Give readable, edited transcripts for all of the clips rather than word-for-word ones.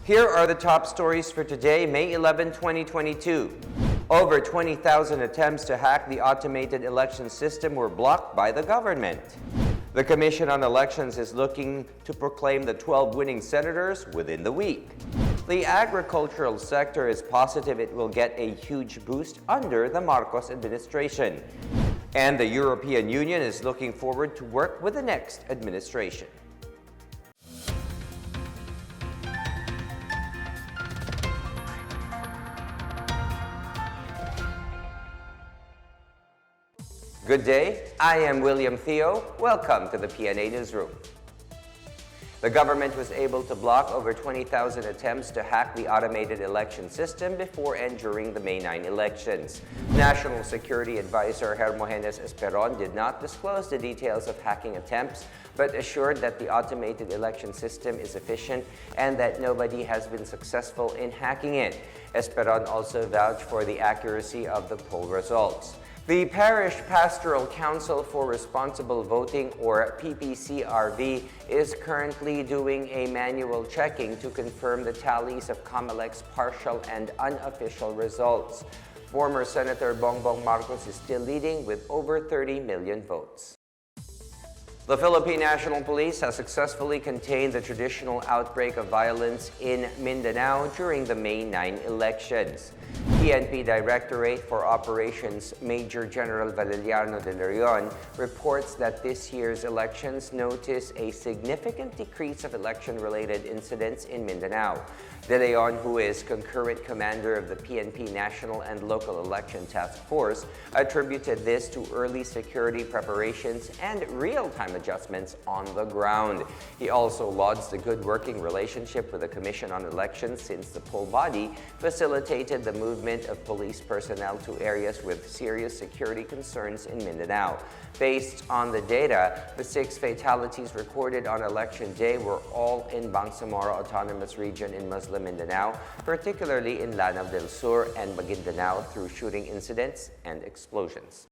Here are the top stories for today, May 11, 2022. Over 20,000 attempts to hack the automated election system were blocked by the government. The Commission on Elections is looking to proclaim the 12 winning senators within the week. The agricultural sector is positive it will get a huge boost under the Marcos administration. And the European Union is looking forward to work with the next administration. Good day, I am William Theo. Welcome to the PNA Newsroom. The government was able to block over 20,000 attempts to hack the automated election system before and during the May 9 elections. National Security Advisor Hermogenes Esperon did not disclose the details of hacking attempts, but assured that the automated election system is efficient and that nobody has been successful in hacking it. Esperon also vouched for the accuracy of the poll results. The Parish Pastoral Council for Responsible Voting, or PPCRV, is currently doing a manual checking to confirm the tallies of COMELEC's partial and unofficial results. Former Senator Bongbong Marcos is still leading with over 30 million votes. The Philippine National Police has successfully contained the traditional outbreak of violence in Mindanao during the May 9 elections. PNP Directorate for Operations Major General Valeriano de Leon reports that this year's elections noticed a significant decrease of election-related incidents in Mindanao. De Leon, who is concurrent commander of the PNP National and Local Election Task Force, attributed this to early security preparations and real-time adjustments on the ground. He also lauds the good working relationship with the Commission on Elections since the poll body facilitated the movement of police personnel to areas with serious security concerns in Mindanao. Based on the data, the 6 fatalities recorded on Election Day were all in Bangsamoro Autonomous Region in Muslim Mindanao, particularly in Lanao del Sur and Maguindanao, through shooting incidents and explosions.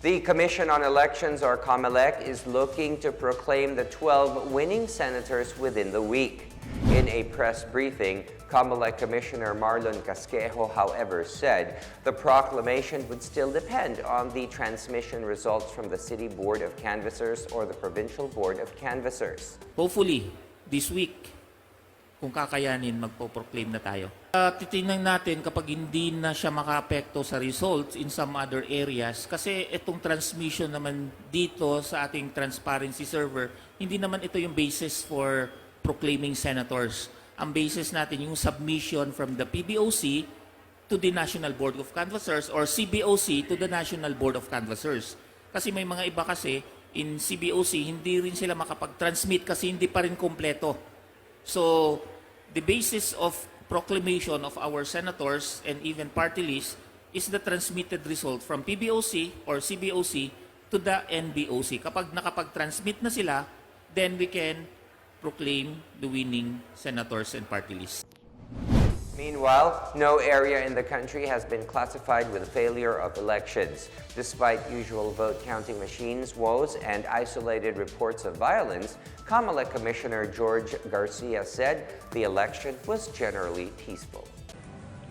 The Commission on Elections, or COMELEC, is looking to proclaim the 12 winning senators within the week. In a press briefing, COMELEC Commissioner Marlon Casquejo, however, said the proclamation would still depend on the transmission results from the City Board of Canvassers or the Provincial Board of Canvassers. Hopefully, this week, kung kakayanin, magpo-proclaim na tayo. Titingnan natin kapag hindi na siya makaapekto sa results in some other areas, kasi itong transmission naman dito sa ating transparency server, hindi naman ito yung basis for proclaiming senators. Ang basis natin yung submission from the PBOC to the National Board of Canvassers or CBOC to the National Board of Canvassers. Kasi may mga iba kasi in CBOC hindi rin sila makapag-transmit kasi hindi pa rin kompleto. So the basis of proclamation of our senators and even party list is the transmitted result from PBOC or CBOC to the NBOC. Kapag nakapag-transmit na sila, then we can proclaim the winning senators and party lists. Meanwhile, no area in the country has been classified with failure of elections. Despite usual vote counting machines, woes, and isolated reports of violence, COMELEC Commissioner George Garcia said the election was generally peaceful.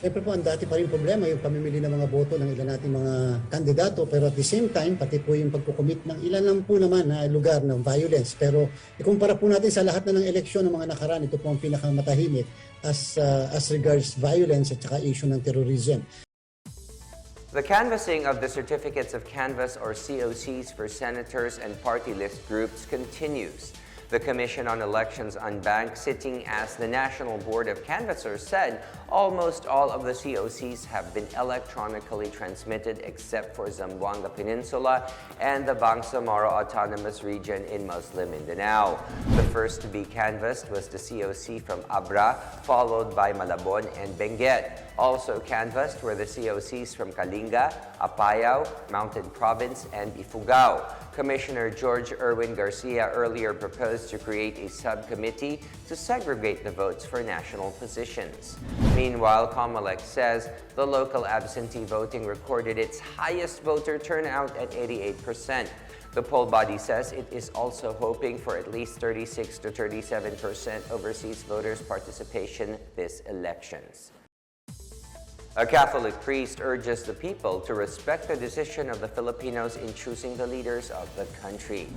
Siyempre po, ang dati pa rin problema yung pamimili ng mga boto ng ilan nating mga kandidato, pero at the same time, pati po yung pagkukumit ng ilan lang po naman na lugar ng violence. Pero ikumpara po natin sa lahat na ng eleksyon ng mga nakaraan, ito po ang pinakamatahimik as regards violence at saka issue ng terrorism. The canvassing of the Certificates of Canvass or COCs for senators and party list groups continues. The Commission on Elections Unbanked, sitting as the National Board of Canvassers, said almost all of the COCs have been electronically transmitted except for Zamboanga Peninsula and the Bangsamoro Autonomous Region in Muslim Mindanao. The first to be canvassed was the COC from Abra, followed by Malabon and Benguet. Also canvassed were the COCs from Kalinga, Apayao, Mountain Province, and Ifugao. Commissioner George Erwin Garcia earlier proposed to create a subcommittee to segregate the votes for national positions. Meanwhile, COMELEC says the local absentee voting recorded its highest voter turnout at 88%. The poll body says it is also hoping for at least 36 to 37% overseas voters' participation this elections. A Catholic priest urges the people to respect the decision of the Filipinos in choosing the leaders of the country.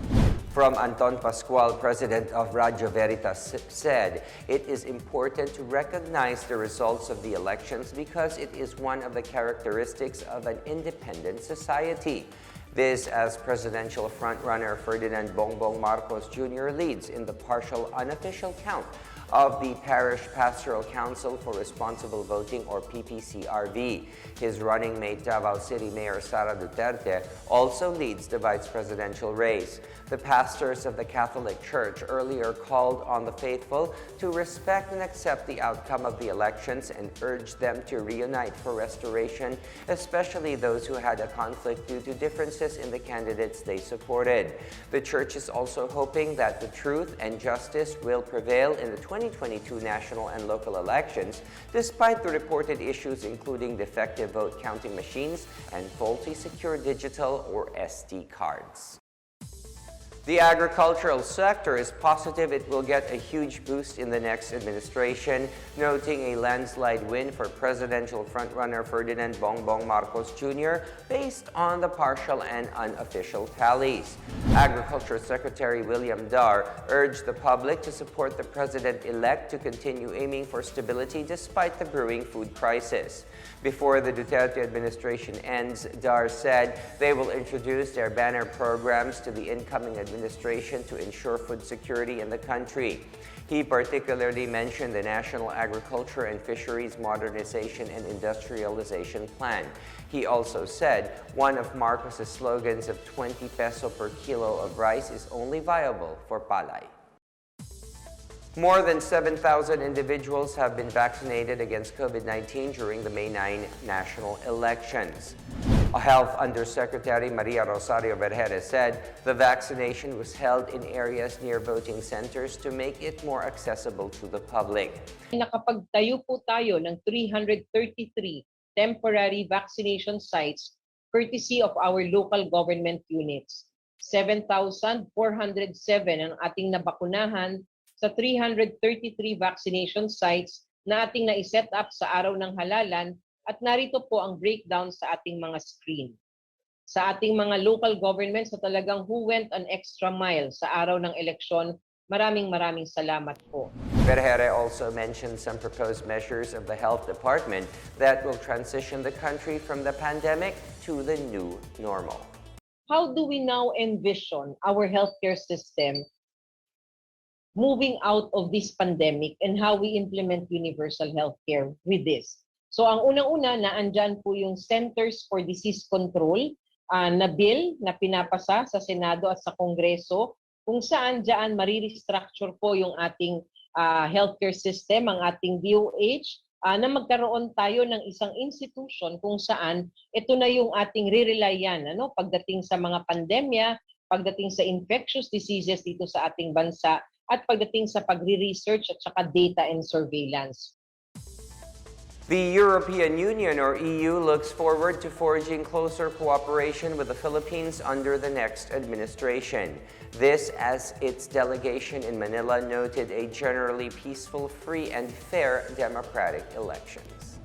From Anton Pascual, president of Radio Veritas, said it is important to recognize the results of the elections because it is one of the characteristics of an independent society. This as presidential frontrunner Ferdinand Bongbong Marcos Jr. leads in the partial unofficial count of the Parish Pastoral Council for Responsible Voting or PPCRV. His running mate Davao City Mayor Sara Duterte also leads the vice presidential race. The pastors of the Catholic Church earlier called on the faithful to respect and accept the outcome of the elections and urged them to reunite for restoration, especially those who had a conflict due to differences in the candidates they supported. The Church is also hoping that the truth and justice will prevail in the 2022 national and local elections, despite the reported issues including defective vote counting machines and faulty secure digital or SD cards. The agricultural sector is positive it will get a huge boost in the next administration, noting a landslide win for presidential frontrunner Ferdinand Bongbong Marcos Jr. based on the partial and unofficial tallies. Agriculture Secretary William Dar urged the public to support the president-elect to continue aiming for stability despite the brewing food crisis. Before the Duterte administration ends, Dar said they will introduce their banner programs to the incoming administration to ensure food security in the country. He particularly mentioned the National Agriculture and Fisheries Modernization and Industrialization Plan. He also said one of Marcos's slogans of 20 peso per kilo of rice is only viable for palay. More than 7,000 individuals have been vaccinated against COVID-19 during the May 9 national elections. Health Undersecretary Maria Rosario Vergeres said the vaccination was held in areas near voting centers to make it more accessible to the public. Nakapagtayo po tayo ng 333 temporary vaccination sites courtesy of our local government units. 7,407 ang ating nabakunahan sa 333 vaccination sites na ating na-set up sa araw ng halalan at narito po ang breakdown sa ating mga screen. Sa ating mga local governments na talagang who went an extra mile sa araw ng eleksyon, maraming salamat po. Vergeres also mentioned some proposed measures of the Health Department that will transition the country from the pandemic to the new normal. How do we now envision our healthcare system moving out of this pandemic and how we implement universal healthcare with this? So ang unang-una, naandyan po yung Centers for Disease Control na bill na pinapasa sa Senado at sa Kongreso, kung saan dyan marirestructure po yung ating healthcare system, ang ating DOH, na magkaroon tayo ng isang institution kung saan ito na yung ating re-relyan pagdating sa mga pandemya, pagdating sa infectious diseases dito sa ating bansa, at pagdating sa pagre-research at saka data and surveillance. The European Union or EU looks forward to forging closer cooperation with the Philippines under the next administration. This as its delegation in Manila noted a generally peaceful, free and fair democratic elections.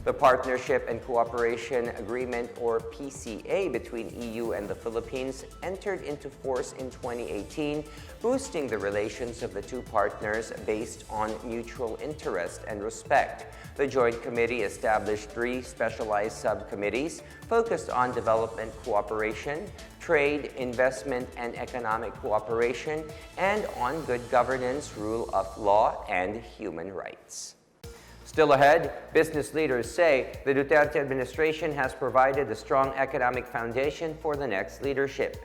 The Partnership and Cooperation Agreement or PCA between EU and the Philippines entered into force in 2018, boosting the relations of the two partners based on mutual interest and respect. The Joint Committee established 3 specialized subcommittees focused on development cooperation, trade, investment, and economic cooperation, and on good governance, rule of law, and human rights. Still ahead, business leaders say the Duterte administration has provided a strong economic foundation for the next leadership.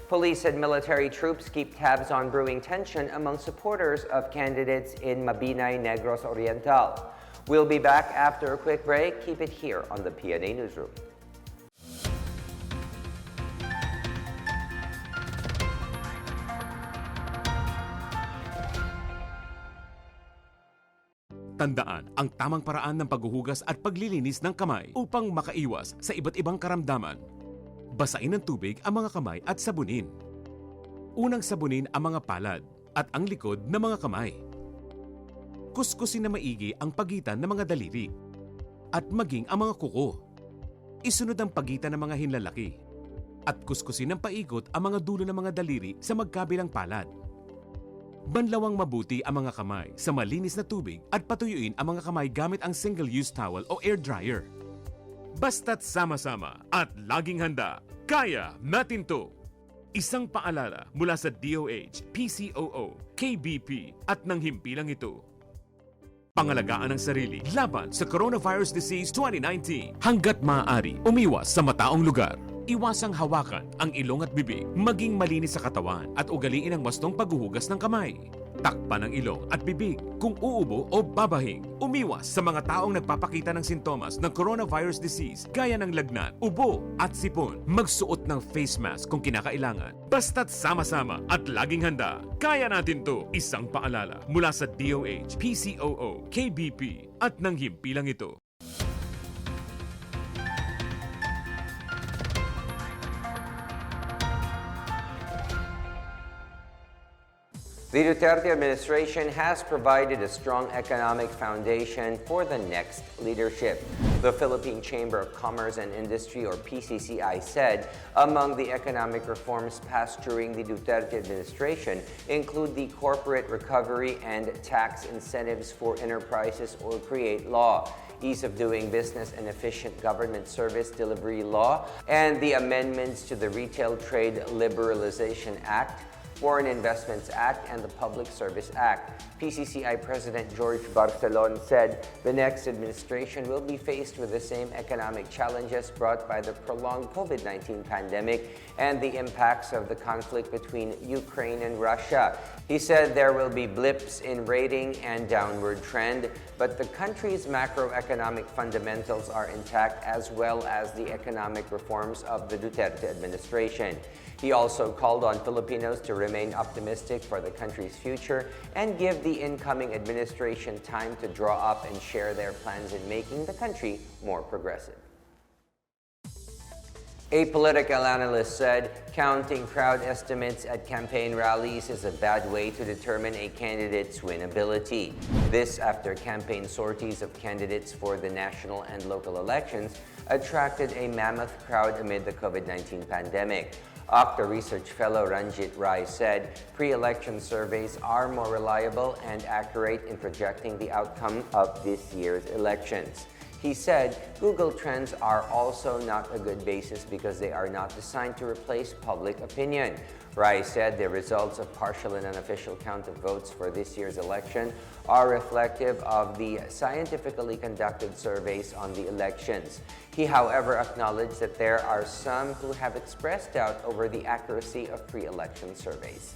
Police and military troops keep tabs on brewing tension among supporters of candidates in Mabinay, Negros Oriental. We'll be back after a quick break. Keep it here on the PNA Newsroom. Tandaan ang tamang paraan ng paghuhugas at paglilinis ng kamay upang makaiwas sa iba't ibang karamdaman. basain ng tubig ang mga kamay at sabunin. Unang sabunin ang mga palad at ang likod ng mga kamay. Kuskusin na maigi ang pagitan ng mga daliri at maging ang mga kuko. Isunod ang pagitan ng mga hinlalaki at kuskusin ng paikot ang mga dulo ng mga daliri sa magkabilang palad. Banlawang mabuti ang mga kamay sa malinis na tubig at patuyuin ang mga kamay gamit ang single-use towel o air dryer. Basta't sama-sama at laging handa, kaya natin to! Isang paalala mula sa DOH, PCOO, KBP at ng himpilang ito. Pangalagaan ang sarili laban sa Coronavirus Disease 2019. Hanggat maaari, umiwas sa mataong lugar. Iwasang hawakan ang ilong at bibig, maging malinis sa katawan at ugaliin ang wastong paghuhugas ng kamay. Takpan ang ilong at bibig kung uubo o babahing. Umiwas sa mga taong nagpapakita ng sintomas ng coronavirus disease gaya ng lagnat, ubo at sipon. Magsuot ng face mask kung kinakailangan. Basta't sama-sama at laging handa. Kaya natin to! Isang paalala mula sa DOH, PCOO, KBP at ng himpilang ito. The Duterte administration has provided a strong economic foundation for the next leadership. The Philippine Chamber of Commerce and Industry, or PCCI, said among the economic reforms passed during the Duterte administration include the corporate recovery and tax incentives for enterprises or create law, ease of doing business and efficient government service delivery law, and the amendments to the Retail Trade Liberalization Act, Foreign Investments Act, and the Public Service Act. PCCI President George Barcelon said the next administration will be faced with the same economic challenges brought by the prolonged COVID-19 pandemic and the impacts of the conflict between Ukraine and Russia. He said there will be blips in rating and downward trend, but the country's macroeconomic fundamentals are intact, as well as the economic reforms of the Duterte administration. He also called on Filipinos to remain optimistic for the country's future and give the incoming administration time to draw up and share their plans in making the country more progressive. A political analyst said counting crowd estimates at campaign rallies is a bad way to determine a candidate's winnability. This after campaign sorties of candidates for the national and local elections attracted a mammoth crowd amid the COVID-19 pandemic. Octa Research Fellow Ranjit Rai said pre-election surveys are more reliable and accurate in projecting the outcome of this year's elections. He said Google Trends are also not a good basis because they are not designed to replace public opinion. Rai said the results of partial and unofficial count of votes for this year's election are reflective of the scientifically conducted surveys on the elections. He, however, acknowledged that there are some who have expressed doubt over the accuracy of pre-election surveys.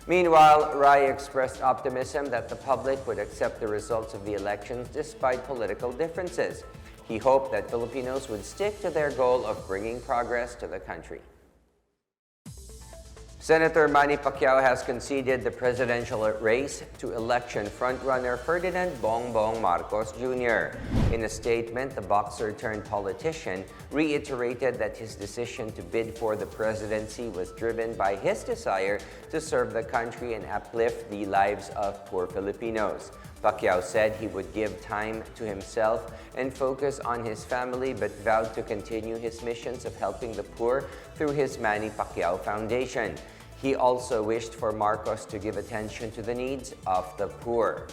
Meanwhile, Rai expressed optimism that the public would accept the results of the elections despite political differences. He hoped that Filipinos would stick to their goal of bringing progress to the country. Senator Manny Pacquiao has conceded the presidential race to election frontrunner Ferdinand Bongbong Marcos Jr. In a statement, the boxer-turned-politician reiterated that his decision to bid for the presidency was driven by his desire to serve the country and uplift the lives of poor Filipinos. Pacquiao said he would give time to himself and focus on his family, but vowed to continue his missions of helping the poor through his Manny Pacquiao Foundation. He also wished for Marcos to give attention to the needs of the poor.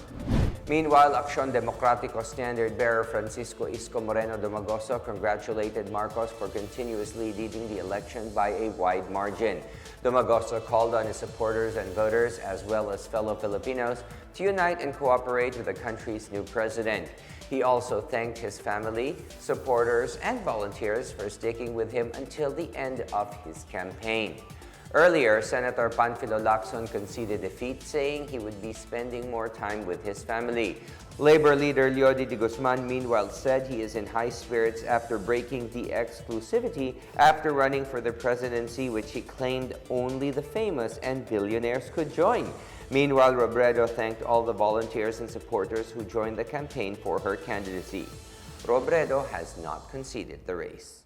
Meanwhile, Acción Democrático standard-bearer Francisco Isko Moreno Domagoso congratulated Marcos for continuously leading the election by a wide margin. Domagoso called on his supporters and voters, as well as fellow Filipinos, to unite and cooperate with the country's new president. He also thanked his family, supporters, and volunteers for sticking with him until the end of his campaign. Earlier, Senator Panfilo Lacson conceded defeat, saying he would be spending more time with his family. Labor leader Leody de Guzman, meanwhile, said he is in high spirits after breaking the exclusivity after running for the presidency, which he claimed only the famous and billionaires could join. Meanwhile, Robredo thanked all the volunteers and supporters who joined the campaign for her candidacy. Robredo has not conceded the race.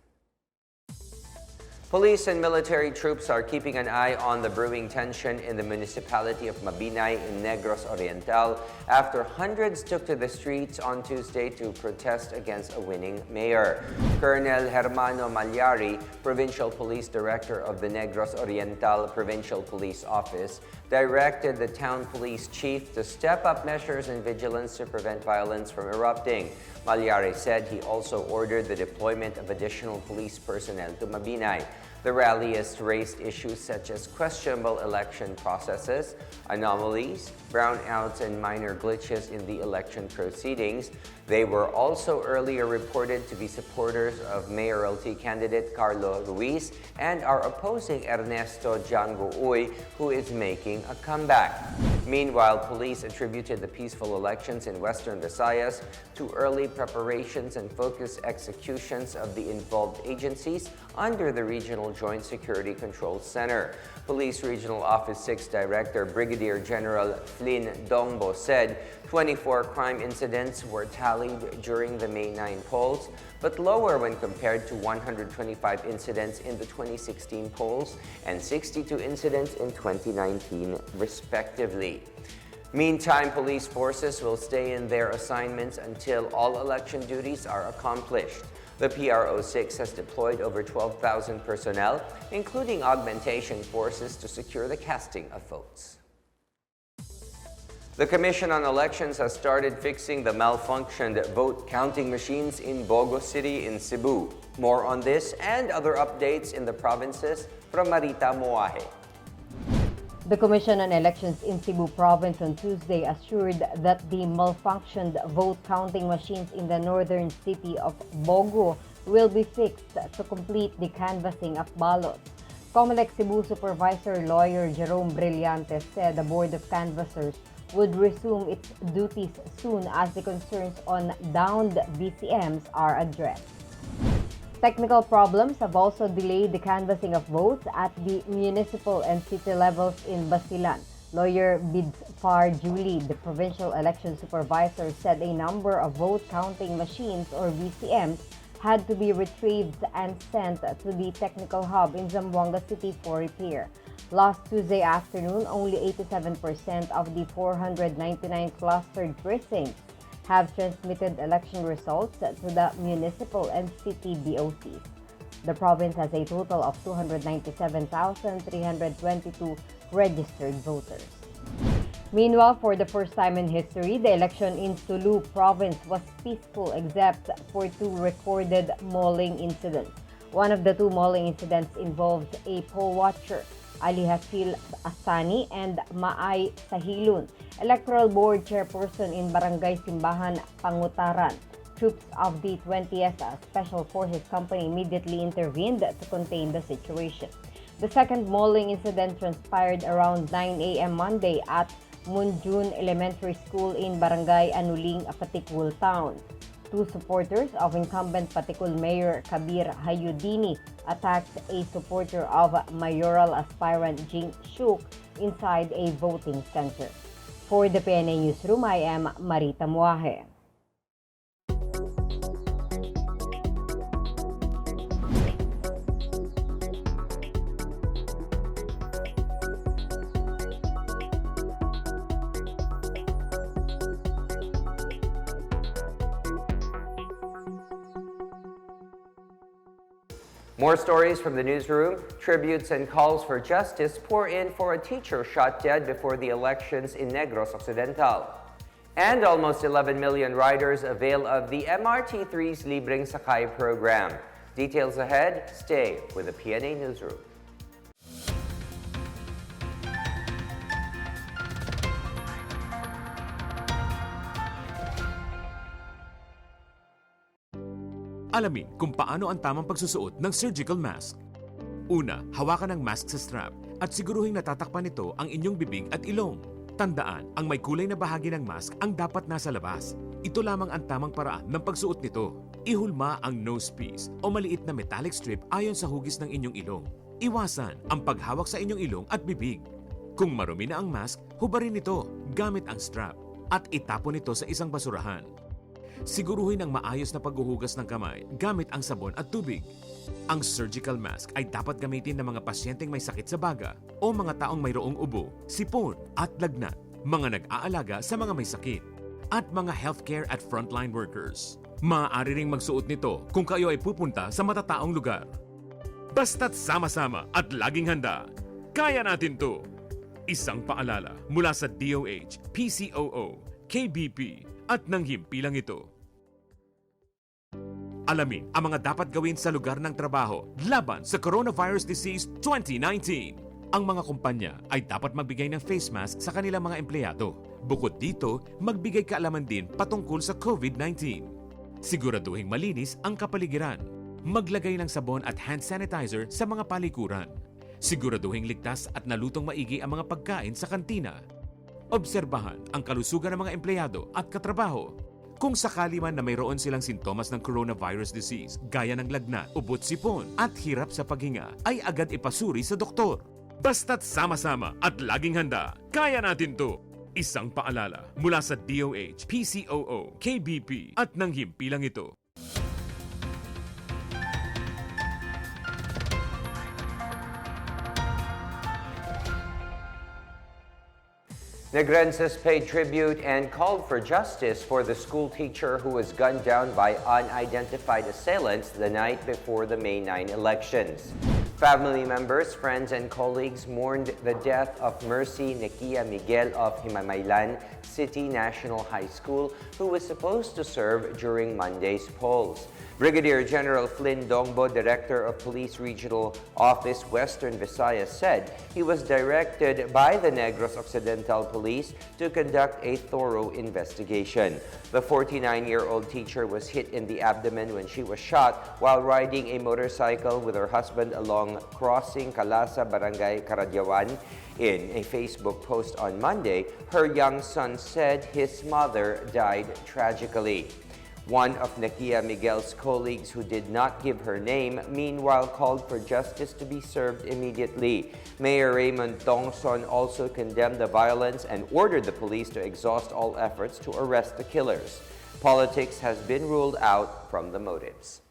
Police and military troops are keeping an eye on the brewing tension in the municipality of Mabinay in Negros Oriental after hundreds took to the streets on Tuesday to protest against a winning mayor. Colonel Hermano Malyari, Provincial Police Director of the Negros Oriental Provincial Police Office, directed the town police chief to step up measures in vigilance to prevent violence from erupting. Malyari said he also ordered the deployment of additional police personnel to Mabinay. The rally has raised issues such as questionable election processes, anomalies, brownouts, and minor glitches in the election proceedings. They were also earlier reported to be supporters of mayoralty candidate Carlo Ruiz and are opposing Ernesto Django Uy, who is making a comeback. Meanwhile, police attributed the peaceful elections in Western Visayas to early preparations and focused executions of the involved agencies under the Regional Joint Security Control Center. Police Regional Office 6 Director Brigadier General Flynn Dongbo said 24 crime incidents were tallied during the May 9 polls, but lower when compared to 125 incidents in the 2016 polls and 62 incidents in 2019, respectively. Meantime, police forces will stay in their assignments until all election duties are accomplished. The PRO6 has deployed over 12,000 personnel, including augmentation forces to secure the casting of votes. The Commission on Elections has started fixing the malfunctioned vote counting machines in Bogo City in Cebu. More on this and other updates in the provinces from Marita Moahe. The Commission on Elections in Cebu Province on Tuesday assured that the malfunctioned vote counting machines in the northern city of Bogo will be fixed to complete the canvassing of ballots. COMELEC Cebu Supervisor Lawyer Jerome Brillantes said the Board of Canvassers would resume its duties soon as the concerns on downed VCMs are addressed. Technical problems have also delayed the canvassing of votes at the municipal and city levels in Basilan. Lawyer Bidsfar Julie, the provincial election supervisor, said a number of vote counting machines or VCMs had to be retrieved and sent to the technical hub in Zamboanga City for repair. Last Tuesday afternoon, only 87% of the 499 clustered precincts have transmitted election results to the municipal and city BOCs. The province has a total of 297,322 registered voters. Meanwhile, for the first time in history, the election in Sulu province was peaceful except for two recorded mauling incidents. One of the two mauling incidents involved a poll watcher, Ali Hafil Asani and Maay Sahilun, Electoral Board Chairperson in Barangay Simbahan, Pangutaran. Troops of the 20th Special Forces Company immediately intervened to contain the situation. The second mauling incident transpired around 9 a.m. Monday at Munjun Elementary School in Barangay Anuling, Patikwul Town. Two supporters of incumbent Patikul Mayor Kabir Hayudini attacked a supporter of mayoral aspirant Jing Shuk inside a voting center. For the PNA Newsroom, I am Marita Moahe. More stories from the newsroom. Tributes and calls for justice pour in for a teacher shot dead before the elections in Negros Occidental. And almost 11 million riders avail of the MRT3's Libreng Sakay program. Details ahead. Stay with the PNA Newsroom. Alamin kung paano ang tamang pagsusuot ng surgical mask. Una, hawakan ang mask sa strap at siguruhing natatakpan nito ang inyong bibig at ilong. Tandaan, ang may kulay na bahagi ng mask ang dapat nasa labas. Ito lamang ang tamang paraan ng pagsuot nito. Ihulma ang nose piece o maliit na metallic strip ayon sa hugis ng inyong ilong. Iwasan ang paghawak sa inyong ilong at bibig. Kung marumi na ang mask, hubarin ito gamit ang strap at itapon ito sa isang basurahan. Siguruhin ang maayos na paghuhugas ng kamay gamit ang sabon at tubig. Ang surgical mask ay dapat gamitin ng mga pasyenteng may sakit sa baga o mga taong mayroong ubo, sipon at lagnat, mga nag-aalaga sa mga may sakit, at mga healthcare at frontline workers. Maaari ring magsuot nito kung kayo ay pupunta sa matataong lugar. Basta't sama-sama at laging handa, kaya natin to! Isang paalala mula sa DOH, PCOO, KBP at ng himpilang ito. Alamin ang mga dapat gawin sa lugar ng trabaho laban sa Coronavirus Disease 2019. Ang mga kumpanya ay dapat magbigay ng face mask sa kanilang mga empleyado. Bukod dito, magbigay kaalaman din patungkol sa COVID-19. Siguraduhing malinis ang kapaligiran. Maglagay ng sabon at hand sanitizer sa mga palikuran. Siguraduhing ligtas at nalutong maigi ang mga pagkain sa kantina. Obserbahan ang kalusugan ng mga empleyado at katrabaho. Kung sakali man na mayroon silang sintomas ng coronavirus disease, gaya ng lagnat, ubot sipon at hirap sa paghinga, ay agad ipasuri sa doktor. Basta't sama-sama at laging handa, kaya natin to! Isang paalala mula sa DOH, PCOO, KBP at ng himpilang ito. Negrenses paid tribute and called for justice for the school teacher who was gunned down by unidentified assailants the night before the May 9 elections. Family members, friends, and colleagues mourned the death of Mercy Nekia Miguel of Himamaylan City National High School, who was supposed to serve during Monday's polls. Brigadier General Flynn Dongbo, Director of Police Regional Office Western Visayas, said he was directed by the Negros Occidental Police to conduct a thorough investigation. The 49-year-old teacher was hit in the abdomen when she was shot while riding a motorcycle with her husband along crossing Calasa, Barangay Karadyawan. In a Facebook post on Monday, her young son said his mother died tragically. One of Nekia Miguel's colleagues, who did not give her name, meanwhile called for justice to be served immediately. Mayor Raymond Tongson also condemned the violence and ordered the police to exhaust all efforts to arrest the killers. Politics has been ruled out from the motives.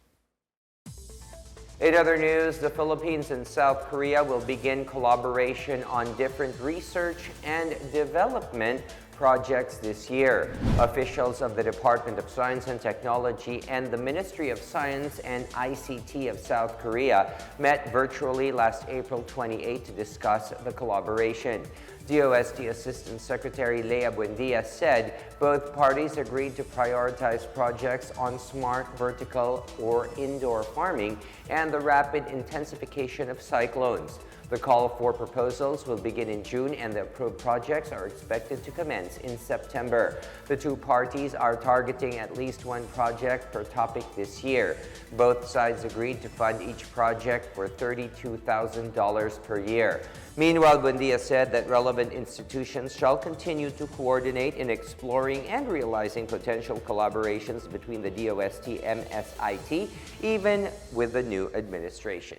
In other news, the Philippines and South Korea will begin collaboration on different research and development projects this year. Officials of the Department of Science and Technology and the Ministry of Science and ICT of South Korea met virtually last April 28 to discuss the collaboration. DOST Assistant Secretary Lea Buendia said both parties agreed to prioritize projects on smart vertical or indoor farming and the rapid intensification of cyclones. The call for proposals will begin in June and the approved projects are expected to commence in September. The two parties are targeting at least one project per topic this year. Both sides agreed to fund each project for $32,000 per year. Meanwhile, Buendia said that relevant institutions shall continue to coordinate in exploring and realizing potential collaborations between the DOST MSIT, even with the new administration.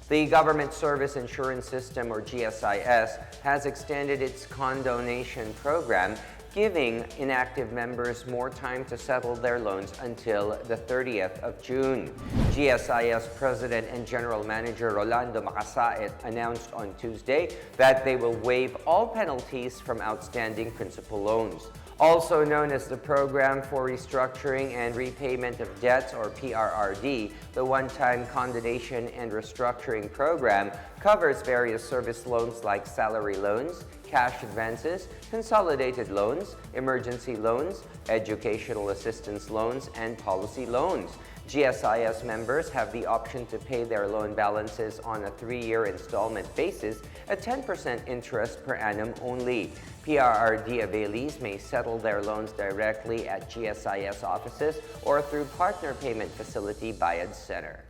The Government Service Insurance System, or GSIS, has extended its condonation program, giving inactive members more time to settle their loans until the 30th of June. GSIS President and General Manager Rolando Macasait announced on Tuesday that they will waive all penalties from outstanding principal loans. Also known as the Program for Restructuring and Repayment of Debts, or PRRD, the one-time condonation and restructuring program covers various service loans like salary loans, cash advances, consolidated loans, emergency loans, educational assistance loans, and policy loans. GSIS members have the option to pay their loan balances on a 3-year installment basis at 10% interest per annum only. PRRD availees may settle their loans directly at GSIS offices or through Partner Payment Facility Bayad Center.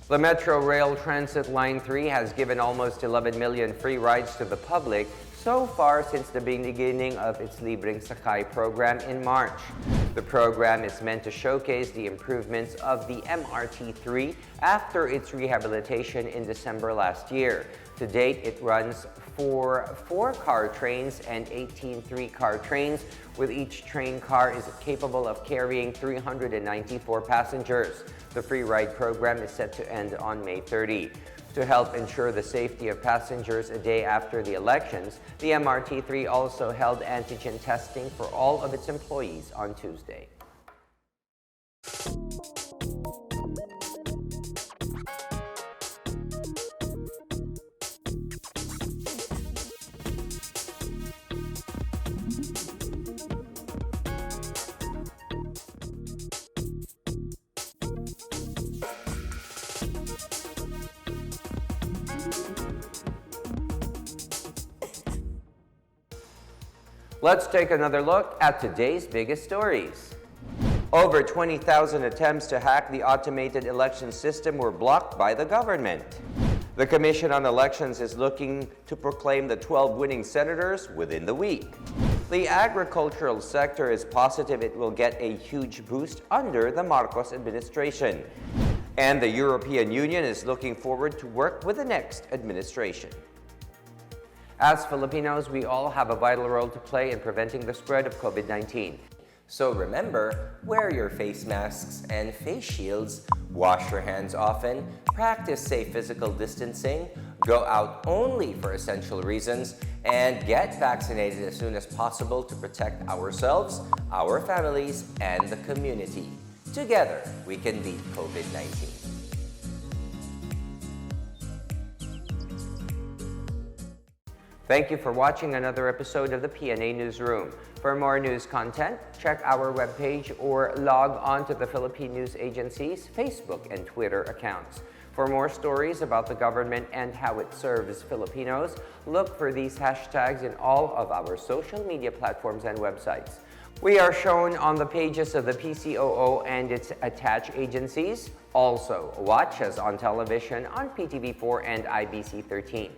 The Metro Rail Transit Line 3 has given almost 11 million free rides to the public so far since the beginning of its Libreng Sakay program in March. The program is meant to showcase the improvements of the MRT-3 after its rehabilitation in December last year. To date, it runs 4 4-car trains and 18 3-car trains, with each train car is capable of carrying 394 passengers. The free ride program is set to end on May 30. To help ensure the safety of passengers a day after the elections, the MRT-3 also held antigen testing for all of its employees on Tuesday. Let's take another look at today's biggest stories. Over 20,000 attempts to hack the automated election system were blocked by the government. The Commission on Elections is looking to proclaim the 12 winning senators within the week. The agricultural sector is positive it will get a huge boost under the Marcos administration. And the European Union is looking forward to work with the next administration. As Filipinos, we all have a vital role to play in preventing the spread of COVID-19. So remember, wear your face masks and face shields, wash your hands often, practice safe physical distancing, go out only for essential reasons, and get vaccinated as soon as possible to protect ourselves, our families, and the community. Together, we can beat COVID-19. Thank you for watching another episode of the PNA Newsroom. For more news content, check our webpage or log on to the Philippine News Agency's Facebook and Twitter accounts. For more stories about the government and how it serves Filipinos, look for these hashtags in all of our social media platforms and websites. We are shown on the pages of the PCOO and its attached agencies. Also, watch us on television on PTV4 and IBC 13.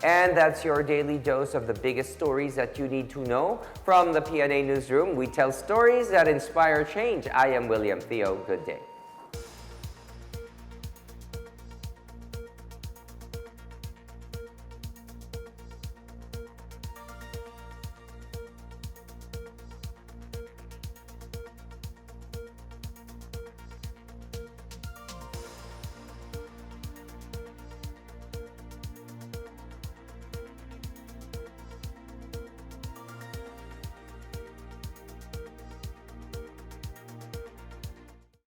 And that's your daily dose of the biggest stories that you need to know. From the PNA Newsroom, we tell stories that inspire change. I am William Theo. Good day.